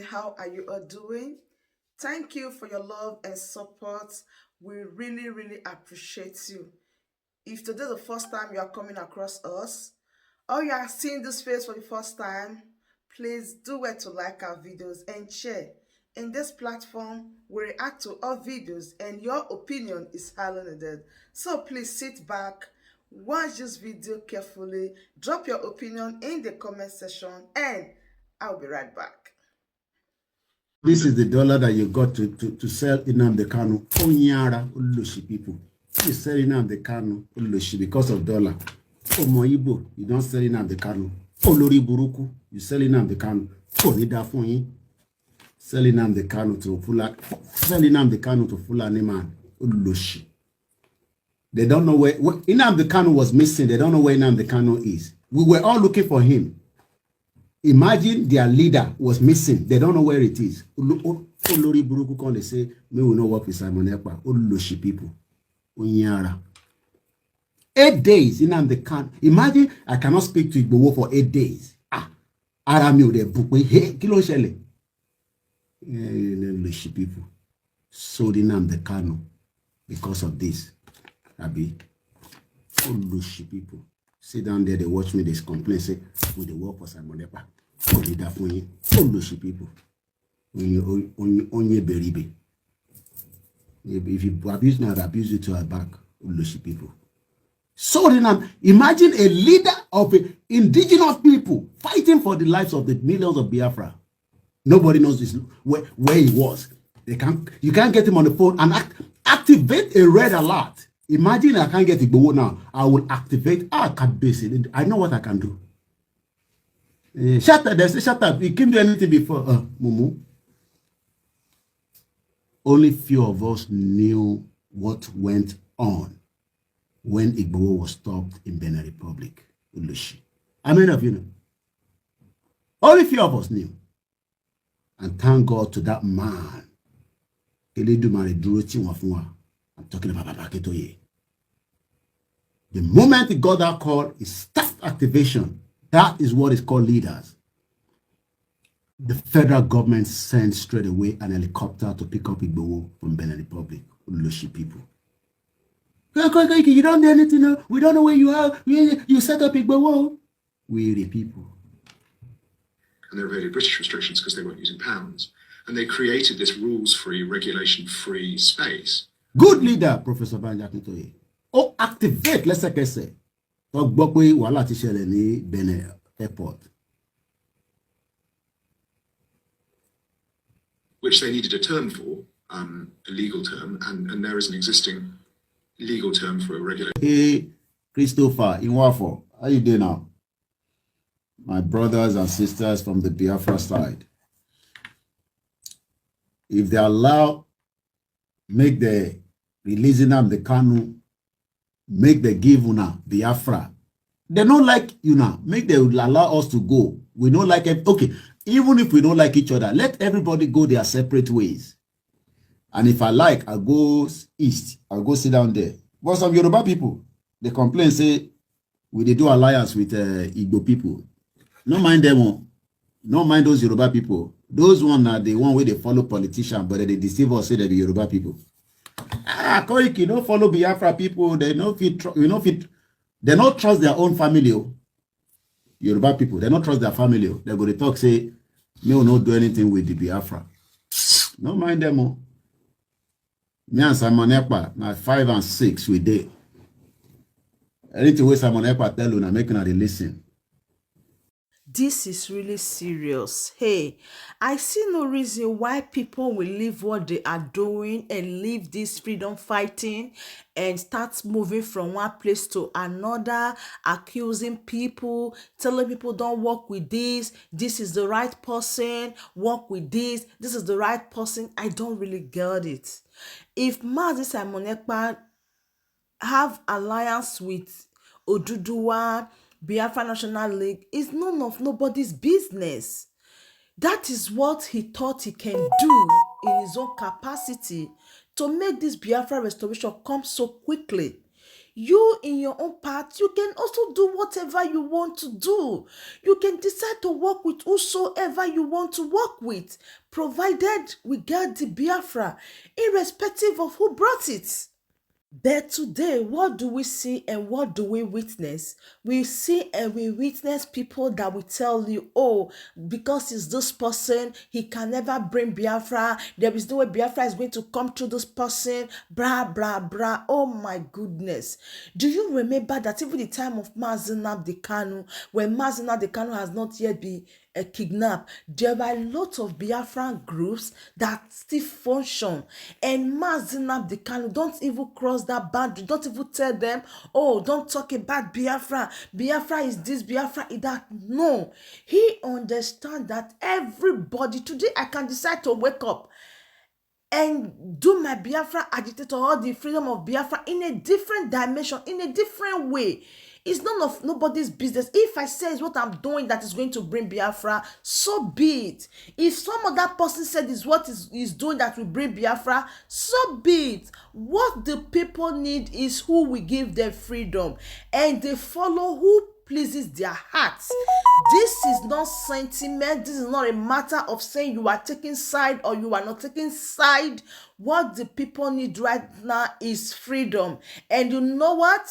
how are you all doing? Thank you for your love and support. We really appreciate you. If today is the first time you are coming across us, or you are seeing this face for the first time, please do well to like our videos and share. In this platform, we react to all videos and your opinion is highly needed. So please sit back, watch this video carefully, drop your opinion in the comment section, and I'll be right back. This is the dollar that you got to sell Nnamdi Kanu. Onyara Oluloshi people. You sell Nnamdi Kanu Oluloshi because of dollar. Omo Igbo, you don't sell Nnamdi Kanu. Olori Buruku, you sell Nnamdi Kanu. Onida Fonyi. Sell Nnamdi Kanu to Fulani man. Oluloshi. They don't know where Nnamdi Kanu was missing. They don't know where Nnamdi Kanu is. We were all looking for him. Imagine their leader was missing. They don't know where it is. Olori Buruku come, they say, me will not work with Simon Ekpa. Oluloshi people. Onyara. 8 days in the can. Imagine I cannot speak to Igbo for 8 days. Ara mi o de book me. Hey, kí ló ṣẹlẹ̀? Oluloshi people. Sold Nnamdi Kanu because of this. Abi. Oluloshi people. Sit down there, they watch me, they complain, say, we they work for Simon Ekpa. Only that for you. Oluloshi people. Onye beribe. If you abuse me, I'll abuse you to our back. Oluloshi people. So then, imagine a leader of indigenous people fighting for the lives of the millions of Biafra. Nobody knows this, where he was. You can't get him on the phone and activate a red alert. Imagine I can't get Igbo now. I will activate. I know what I can do. Shut up. They say shut up. You can't do anything before. Mumu. Only few of us knew what went on when Igbo was stopped in Benin Republic. Ulushi. How many of you know? Only few of us knew. And thank God to that man. I'm talking about Babaketoye. The moment he got that call, it starts activation. That is what is called leaders. The federal government sent straight away an helicopter to pick up Igbo from Benin Republic, Ulushi people. You don't do anything. We don't know where you are. You set up Igbo. We the people. And they evaded British restrictions because they weren't using pounds. And they created this rules-free, regulation-free space. Good leader, Professor Banjakitoye. Oh, activate, let's say. Talk about wala ti ṣẹlẹ̀ ní Benin Airport. Which they needed a term for, a legal term, and there is an existing legal term for a regulation. Hey, Christopher, Inwafo, how you doing now? My brothers and sisters from the Biafra side. If they allow, make the releasing them the Kanu, make the give una Biafra. They don't like you now. Make them allow us to go. We don't like it. Okay, even if we don't like each other, let everybody go their separate ways. And if I like, I'll go east. I'll go sit down there. But some Yoruba people, they complain, say, we do alliance with Igbo people. No mind them. No mind those Yoruba people. Those one are the one where they follow politicians, but they deceive us, say they be Yoruba people. Koiki don't follow Biafra people. They don't trust their own family. Yoruba people, they don't trust their family. They go to talk, say, me will not do anything with the Biafra. No mind them. Me and Simon Ekpa, na 5 and 6 we did. Anything where Simon Ekpa tell you, na making they listen. This is really serious. Hey, I see no reason why people will leave what they are doing and leave this freedom fighting and start moving from one place to another, accusing people, telling people don't work with this is the right person, work with this is the right person. I don't really get it. If Mazi Simon Ekpa have alliance with Oduduwa, Biafra National League, is none of nobody's business. That is what he thought he can do in his own capacity to make this Biafra restoration come so quickly. You in your own part, you can also do whatever you want to do. You can decide to work with whosoever you want to work with, provided we get the Biafra, irrespective of who brought it. But today, what do we see and what do we witness? We see and we witness people that will tell you, oh, because it's this person, he can never bring Biafra. There is no way Biafra is going to come through this person. Blah, blah, blah. Oh my goodness. Do you remember that even the time of Mazi Nnamdi Kanu, when Mazi Nnamdi Kanu has not yet been kidnapped, there were a lot of Biafran groups that still function, and Mazi Nnamdi Kanu don't even cross that boundary, don't even tell them, oh, don't talk about Biafra, Biafra is this, Biafra is that. No, he understands that everybody, today I can decide to wake up and do my Biafra agitator or the freedom of Biafra in a different dimension, in a different way. It's none of nobody's business. If I say it's what I'm doing that is going to bring Biafra, so be it. If some other person said is what is doing that will bring Biafra, so be it. What the people need is who will give them freedom, and they follow who pleases their hearts. This is not sentiment. This is not a matter of saying you are taking side or you are not taking side. What the people need right now is freedom. And you know what?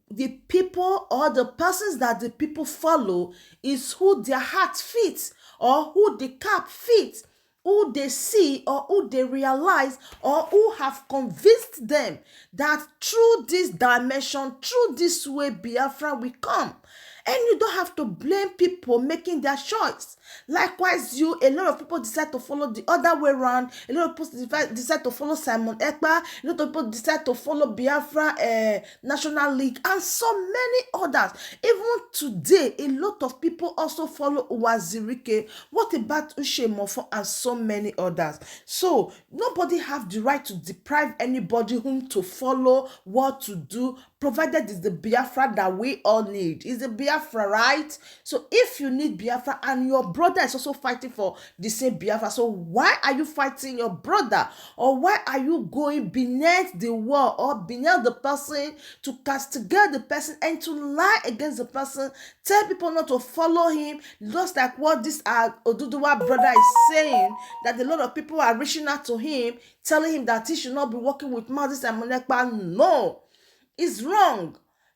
The people or the persons that the people follow is who their heart fits, or who the cap fits, who they see or who they realize or who have convinced them that through this dimension, through this way, Biafra will come. And you don't have to blame people making their choice. Likewise, a lot of people decide to follow the other way around. A lot of people decide to follow Simon Ekpa. A lot of people decide to follow Biafra National League, and so many others. Even today, a lot of people also follow Uwazirike. What about Ushemofo and so many others? So nobody have the right to deprive anybody whom to follow, what to do, provided it's the Biafra that we all need. It's the Biafra, right? So if you need Biafra and your brother is also fighting for the same Biafra, so why are you fighting your brother? Or why are you going beneath the wall or beneath the person to castigate the person and to lie against the person, tell people not to follow him, just like what this Oduduwa brother is saying, that a lot of people are reaching out to him, telling him that he should not be working with Moses and Monekpa. No, it's wrong.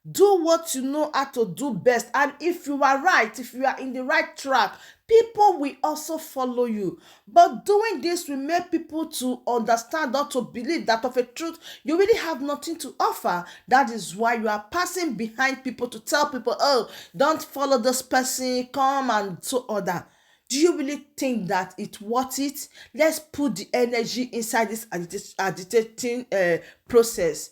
Do what you know how to do best, and if you are right, if you are in the right track, people will also follow you. But doing this will make people to understand or to believe that of a truth you really have nothing to offer. That is why you are passing behind people to tell people, oh, don't follow this person, come and so other. Do you really think that it's worth it? Let's put the energy inside this agitating process.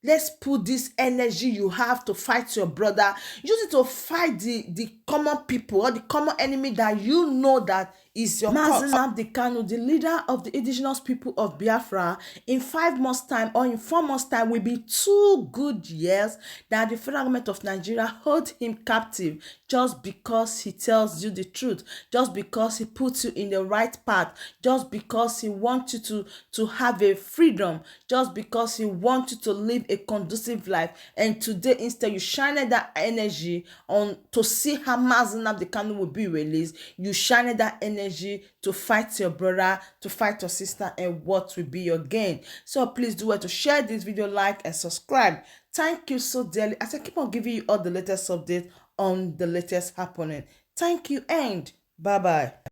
Let's put this energy you have to fight your brother. Use it to fight the common people or the common enemy that you know that is your cause. Mazi Nnamdi Kanu, the leader of the indigenous people of Biafra, in 5 months' time or in 4 months' time will be 2 good years that the federal government of Nigeria hold him captive just because he tells you the truth, just because he puts you in the right path, just because he wants you to have a freedom, just because he wants you to live a conducive life. And today, instead, you shine that energy on to see how Mazi Nnamdi Kanu will be released. You shine that energy to fight your brother, to fight your sister, and what will be your gain. So please do well to share this video, like and subscribe. Thank you so dearly as I keep on giving you all the latest updates on the latest happening. Thank you and bye bye.